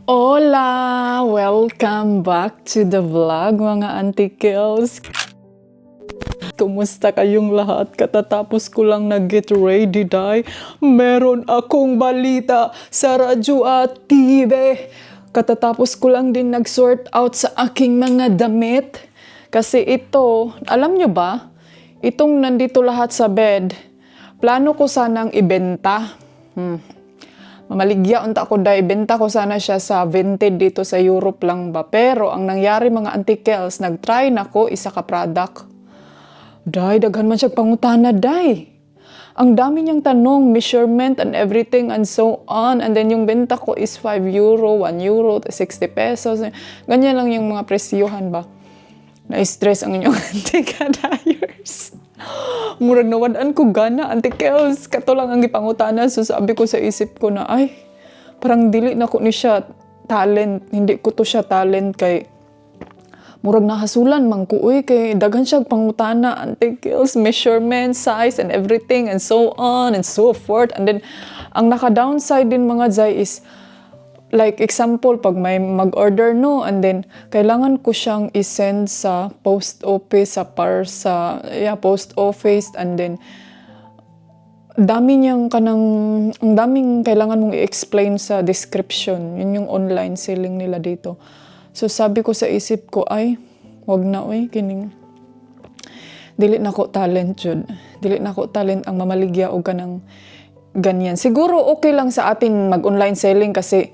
Hola! Welcome back to the vlog, mga antikils. Kumusta kayong lahat? Katatapos ko lang nag-get ready, day. Meron akong balita sa radyo at TV. Katatapos ko lang din nag-sort out sa aking mga damit. Kasi ito, alam nyo ba? Itong nandito lahat sa bed, plano ko sanang ibenta. Mamaligya unta ko dahil ibenta ko sana siya sa Vinted dito sa Europe lang ba. Pero ang nangyari mga antikels, nag-try na ko isa ka product. Day, daghan man siya pangutana, day. Ang dami niyang tanong, measurement and everything and so on. And then yung benta ko is 5 euro, 1 euro, 60 pesos. Ganyan lang yung mga presyohan ba. Na-stress ang inyong antika-dyers. Murag nawadaan ko gana, antikels. Kato lang ang ipangutana. So sabi ko sa isip ko na, ay, parang dili na ko ni siya talent. Hindi ko to siya talent kay murag nahasulan man ko. Uy, kay daghan siya pangutana, antikels, measurement, size, and everything, and so on, and so forth. And then, ang naka-downside din mga zay is, like example, pag may mag-order no, and then kailangan ko siyang i-send sa post office, post office, and then ang daming kailangan mong i-explain sa description. Yun yung online selling nila dito. So sabi ko sa isip ko, ay, wag na kining dili na ko talent jud. Dili na ko talent ang mamaligya og kanang ganyan. Siguro okay lang sa atin mag-online selling kasi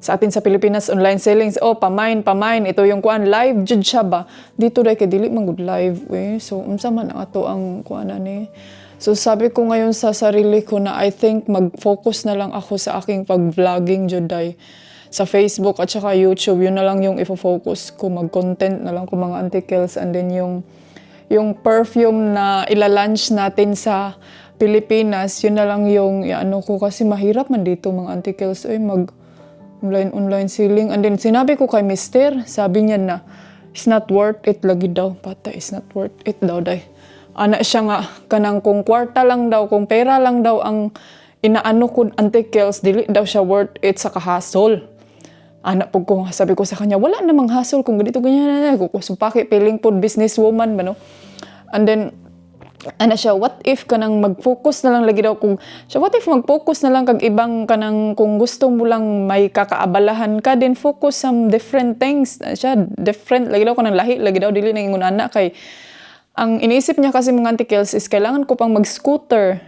sa atin sa Pilipinas, online selling, pamain, ito yung kuan, live jud siya ba? Dito dahil kay dili man good live, So, unsa man ang ato ang kuan ani. So, sabi ko ngayon sa sarili ko na I think mag-focus na lang ako sa aking pag-vlogging jud dahil sa Facebook at saka YouTube. Yun na lang yung ifo-focus ko, mag-content na lang ko mga antikels. And then yung perfume na ilalunch natin sa Pilipinas, yun na lang yung ko kasi mahirap man dito mga antikels. Online selling. And then, sinabi ko kay mister, sabi niya na, it's not worth it lagi daw. Pata, it's not worth it daw, day. Ana siya nga, kanang kung kwarta lang daw, kung pera lang daw ang inaano ko antikels, dili daw siya worth it sa kahasol. Ana po ko, sabi ko sa kanya, wala namang hassle kung ganito, ganyan, kukusupaki, feeling po businesswoman ba, no? And then, ana siya, what if kanang mag-focus na lang lagi daw kung siya, what if mag-focus na lang kag ibang kanang kung gusto mo lang may kakaabalahan ka, then focus some different things. Siya, different, lagi daw kanang lahi, lagi daw dili na ingon ana kay ang iniisip niya kasi mga antikels is kailangan ko pang mag-scooter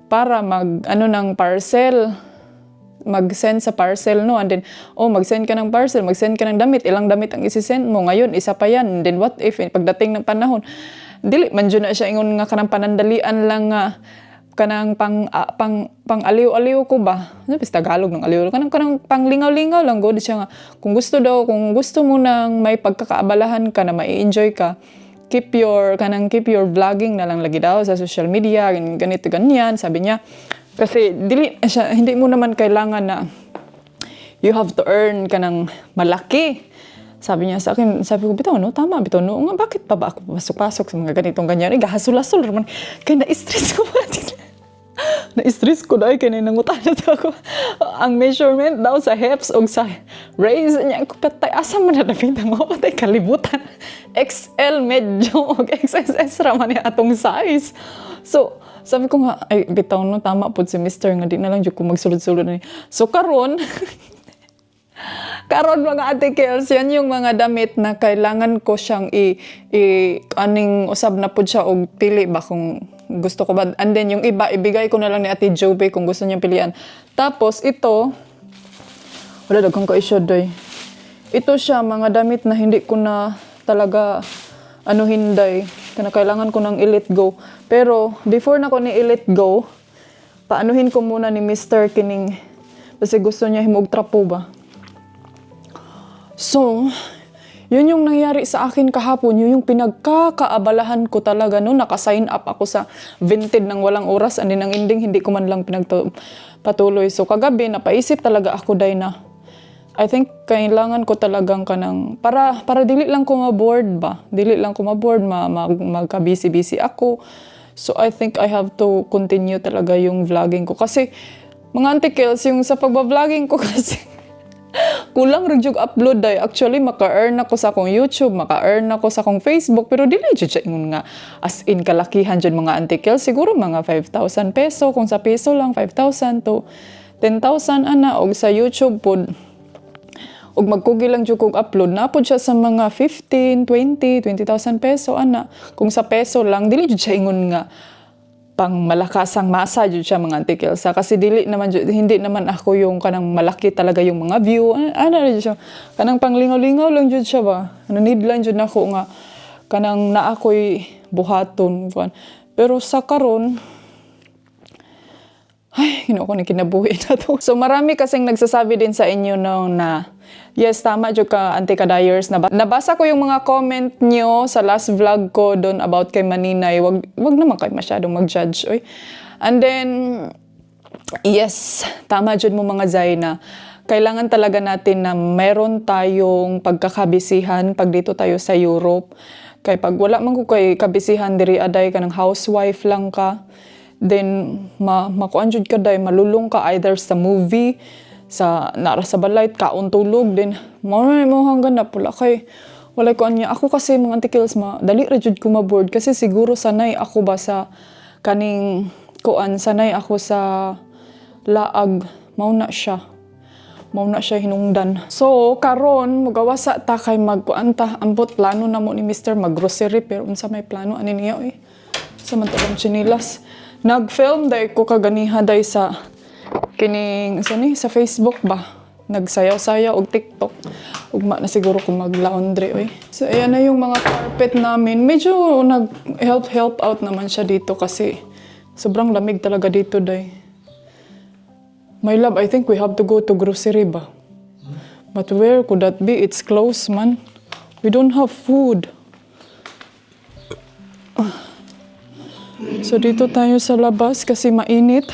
para ng parcel, mag-send sa parcel, no? And then, mag-send ka ng parcel, mag-send ka ng damit, ilang damit ang isi-send mo, ngayon, isa pa yan. And then what if, pagdating ng panahon, dili man dyan na siya ingon nga kanang panandalian lang nga kanang pang aliw-aliw ko ba? Ano ba Tagalog ng aliw? Kanang pang lingaw-lingaw lang go di siya nga. Kung gusto mo nang may pagkakaabalahan ka na mai-enjoy ka, keep your vlogging na lang lagi daw sa social media, ganito ganyan, sabi niya. Kasi hindi mo naman kailangan na you have to earn kanang malaki. Sabi niya sa akin, sabi ko, bitaw, no? Tama, bitaw, no? Nga, bakit pa ba ako pasok-pasok sa mga ganitong ganyan? Gahasol-hasol naman. Kaya na-stress ko ba? Na-stress ko dahil kaya nangutan na ako. Ang measurement daw sa hips o sa raise niya, ako patay, asa mo na napintang ako, patay kalibutan. XL medyo o XSS raman niya atong size. So, sabi ko nga, ay, bitaw, no? Tama po si Mr. Nga, di na lang dyan ko magsulod-sulod na niya. So, karon mga antikels, yan yung mga damit na kailangan ko siyang aning usab na po siya og pili ba kung gusto ko ba. And then yung iba, ibigay ko na lang ni Ate Joby kung gusto niyang pilian. Tapos ito, wala daghang ka-issue doy. Ito siya, mga damit na hindi ko na talaga hinday. Kailangan ko nang i-let go. Pero before na ko ni i-let go, paanuhin ko muna ni Mr. Kining kasi gusto niya himog trapo ba. So, yun yung nangyari sa akin kahapon, yun yung pinagkakaabalahan ko talaga, no? Naka-sign up ako sa Vinted ng walang oras, and then ang ending, hindi ko man lang pinagpatuloy. So, kagabi, napaisip talaga ako, day na, I think, kailangan ko talagang para dili lang ko ma-board ba? Dili lang ko ma-board, magka-busy-busy ako. So, I think I have to continue talaga yung vlogging ko. Kasi, mga antikels, yung sa pagbabloging ko kasi, kulang rin yung upload day. Actually, maka-earn ako sa akong YouTube, maka-earn ako sa akong Facebook, pero dili jud siya ingon nga as in kalakihan jud mga Auntie Kel. Siguro mga 5,000 peso, kung sa peso lang 5,000 to 10,000 ana, og sa YouTube pod ug magkugi lang jud kog upload na pod siya sa mga 15, 20, 20,000 peso ana. Kung sa peso lang dili jud siya ingon nga pang malakasang masa jud siya mga Auntie Kelsa, kasi dili naman hindi naman ako yung kanang malaki talaga yung mga view ano jud siya kanang panglingaw-lingaw lang jud siya ba, need lang jud nako nga kanang naa ko'y buhaton. Pero sa karon ay, Ginoo ko, kinabuhi na to. So marami kasing nagsasabi din sa inyo no na yes, tama jud ka Auntie Kadayers. Nabasa ko yung mga comment nyo sa last vlog ko doon about kay Maninay. Wag naman kayo masyadong mag-judge. Oy. And then, yes, tama jud mo mga Zay na kailangan talaga natin na meron tayong pagkakabisihan pag dito tayo sa Europe. Kay pag wala man ko kay kabisihan diri aday ka ng housewife lang ka, then makuan jud ka day, malulong ka either sa movie, sa nara sa balay kaon tulog, then mo hanggan na pula kay wala ko anya. Ako kasi mga Auntie Kels, dali ra jud ko ma-board kasi siguro sanay ako ba sa kaning kuan, sanay ako sa laag, mao na siya hinungdan. So karon mugawasa ta kay magkuan ta, ambot plano na mo ni Mr. mag-grocery, pero unsa may plano ani niya sa mantalang chinilas. Nag-film day ko kaganiha day sa kining sa Facebook ba, nagsayaw-sayaw og TikTok. Ugma na siguro ko mag-laundry. So ayan na yung mga carpet namin. Medyo nag-help out naman siya dito kasi sobrang lamig talaga dito day. My love, I think we have to go to grocery ba? But where could that be? It's closed man. We don't have food. So dito tayo sa labas kasi mainit.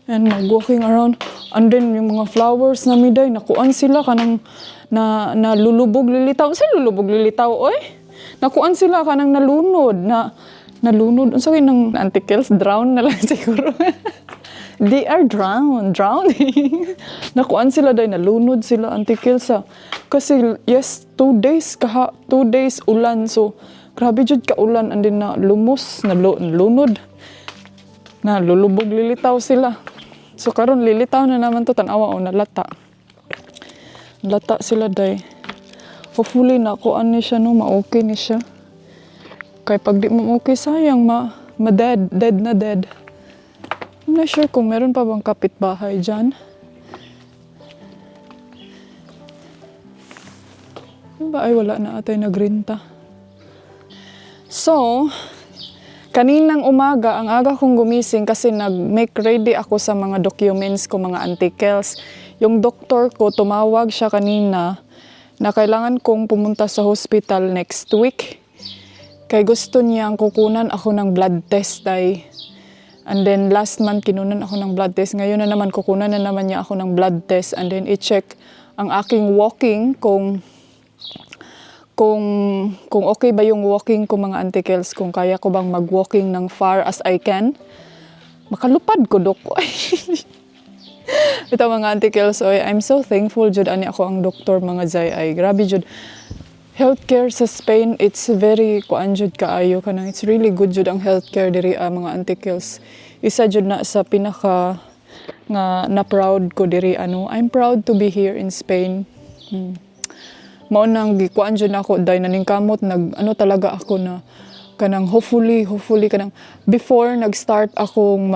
And walking around. And then yung mga flowers na miday, nakuan sila kanang nalulubog lilitaw. Sila lulubog lilitaw, oy? Nakuan sila kanang nalunod. Nalunod. Ang sabi ng Auntie Kels, drown na lang siguro. They are drowning. Nakuan sila day, nalunod sila Auntie Kels. Kasi yes, 2 days ulan. So grabe jud ka ulan, and then na lumos, nalunod. Lulubog lilitaw sila. So karon lilitaw na naman to, tanawa nalata. Lata sila day. Hopefully nakuan ni siya no, ma-okay ni siya. Kay pag di mo okay, sayang dead na dead. I'm not sure kung meron pa bang kapitbahay dyan. Ba ay wala na atay nagrinta. So, kaninang umaga, ang aga kong gumising kasi nag-make ready ako sa mga documents ko mga Auntie Kels. Yung doktor ko, tumawag siya kanina na kailangan kong pumunta sa hospital next week. Kaya gusto niyang kukunan ako ng blood test day. And then last month kinunan ako ng blood test. Ngayon na naman kukunan na naman niya ako ng blood test. And then i-check ang aking walking kung okay ba yung walking ko mga Auntie Kels, kung kaya ko bang mag-walking ng far as I can. Makalupad ko, Dok. Ito mga Auntie Kels, I'm so thankful jud ani ako ang doktor mga Zay. Ay grabe jud. Healthcare sa Spain, it's very kuan jud kaayo kanang, it's really good jud ang healthcare diri mga Auntie Kels. Isa jud na sa pinaka nga na proud ko diri I'm proud to be here in Spain. Mao nang gikuan jud ako day naningkamot talaga ako na kanang hopefully kanang before nag-start akong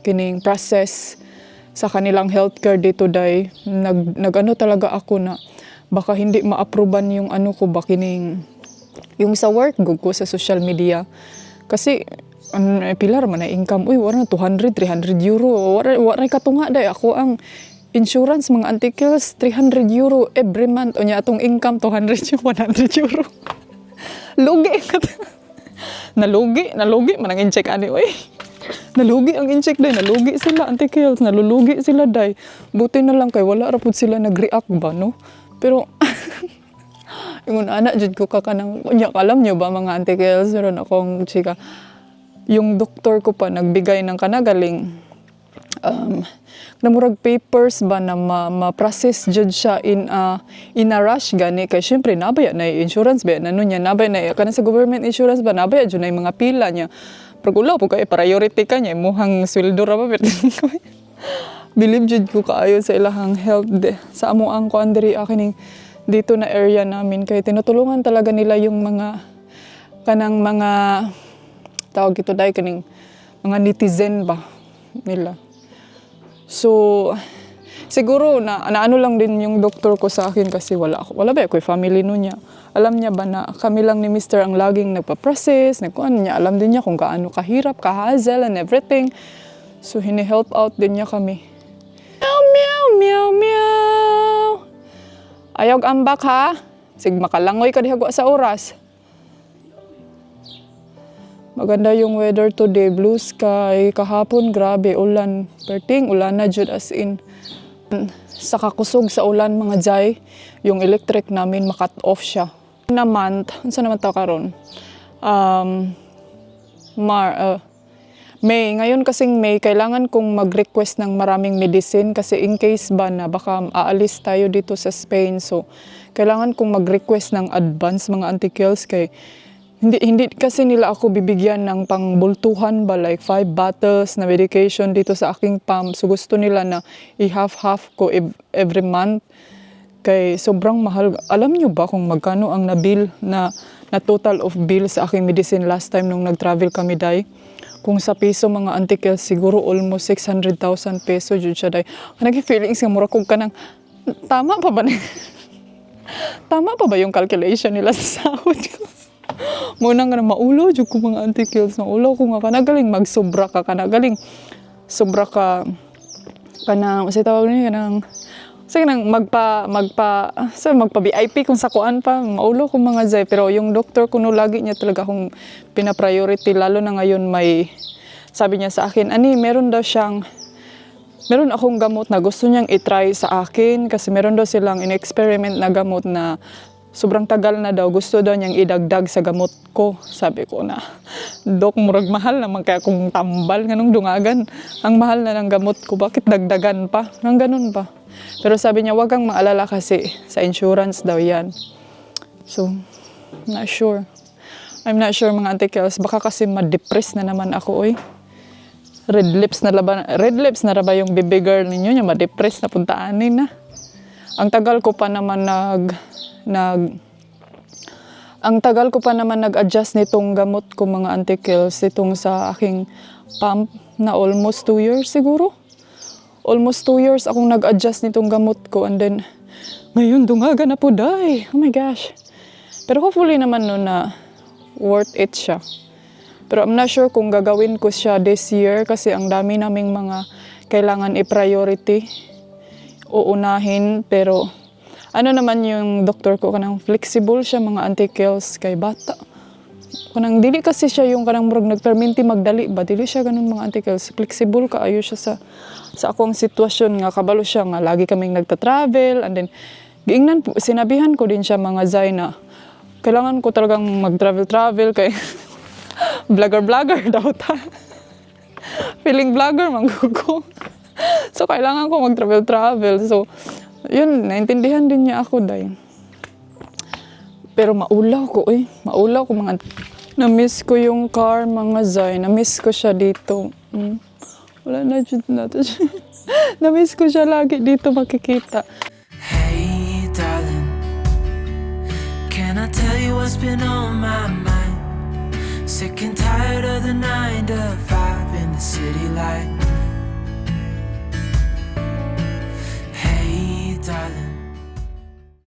kining process sa kanilang healthcare dito day talaga ako na baka hindi ma-approvean yung ko ba kining yung sa work ko sa social media kasi pilar man na income wala na 200 300 euro wala katunga day ako ang insurance mga Auntie Kels, 300 euro every month. O niya atong income, 200 100 euro. Lugi. Nalugi. Manang in-check ani, oy. Nalugi ang in-check day. Nalugi sila, Auntie Kels. Nalulugi sila day. Buti na lang kay wala ra pud sila nag-react ba, no? Pero, yung anak, jud ko kakanang, alam nyo ba mga Auntie Kels, meron akong chika. Yung doktor ko pa, nagbigay ng kanagaling namurag papers ba na ma-process jud siya in a rush gani kay syempre nabaya na insurance ba nano niya nabaya na kana sa government insurance ba nabaya jud na yung mga pila niya pagulaw po kay priority ka niya muhang sweldo ra ba believe jud ko kaayo sa ilahang health sa amo ang kuan diri kining dito na area namin kay tinutulungan talaga nila yung mga kanang mga tawag ito dai kaning mga netizen ba nila. So, siguro na ano lang din yung doktor ko sa akin kasi wala ba ako family nun niya. Alam niya ba na kami lang ni Mr. ang laging nagpa-process, nagkuhan niya. Alam din niya kung gaano kahirap, kahazel and everything. So, hini-help out din niya kami. Meow, meow, meow, meow. Ayog ambak ha. Sig makalangoy ka dihagwa sa oras. Maganda yung weather today, blue sky, kahapon grabe, ulan, perting ulan na jud as in. Sa kakusog sa ulan mga jay, yung electric namin makat off siya. Na month, unsa naman ta karon? May, ngayon kasing May, kailangan kong mag-request ng maraming medicine kasi in case ba na baka aalis tayo dito sa Spain. So, kailangan kong mag-request ng advance mga anti-kills kay hindi kasi nila ako bibigyan ng pangbultuhan ba like 5 bottles na medication dito sa aking pump. So gusto nila na i-half-half ko every month. Kay sobrang mahal. Alam nyo ba kung magkano ang na-bill na total of bill sa aking medicine last time nung nag-travel kami day? Kung sa piso mga antikel siguro almost 600,000 peso jud siya day. Nag-feelings nga mura kog kanang tama pa ba tama pa ba yung calculation nila sa sahod ko? Muna nga na maulo jud ko mga anti-kills. Maulo ko nga kanagaling magsobra ka kanagaling sobra ka kanang sa tawag niya kanang sige nang magpa VIP kung sa kuan pa maulo ko mga zay pero yung doktor ko no lagi niya talaga akong pina-priority lalo na ngayon may sabi niya sa akin meron akong gamot na gusto niyang i-try sa akin kasi meron daw silang in-experiment na gamot na sobrang tagal na daw, gusto daw niyang idagdag sa gamot ko. Sabi ko na, Dok, murag mahal naman kaya kung tambal, ganong dungagan. Ang mahal na ng gamot ko, bakit dagdagan pa? Nang ganun pa. Pero sabi niya, wag kang maalala kasi sa insurance daw yan. So, not sure. I'm not sure mga anti-kills, baka kasi ma-depress na naman ako, oy. Red lips na raba yung baby girl ninyo niya, ma-depress na puntaanin na. Ang tagal ko pa naman nag-adjust nitong gamot ko mga anti-kills itong sa aking pump na almost 2 years siguro. Almost 2 years akong nag-adjust nitong gamot ko and then ngayon dungaga na po day. Oh my gosh. Pero hopefully naman no na worth it siya. Pero I'm not sure kung gagawin ko siya this year kasi ang dami naming mga kailangan i-priority uunahin pero ano naman yung doktor ko kanang flexible siya mga anti-kills kay bata. Kanang dili kasi siya yung kanang murag nagperminti magdali ba dili siya ganun mga anti-kills. Flexible kaayo siya sa akong sitwasyon nga kabalo siya nga lagi kaming nagta-travel and then giingnan sinabihan ko din siya mga zay na kailangan ko talagang mag-travel kay vlogger daw ta. Feeling vlogger man ko. So kailangan ko mag-travel. So yun, naintindihan din niya ako dahil. Pero maulaw ko mga na-miss ko yung car mga zay, na-miss ko siya dito. Wala na dyan natin siya. Na-miss ko siya lagi dito makikita. Hey darling, can I tell you what's been on my mind? Sick and tired of the 9 to 5 in the city light.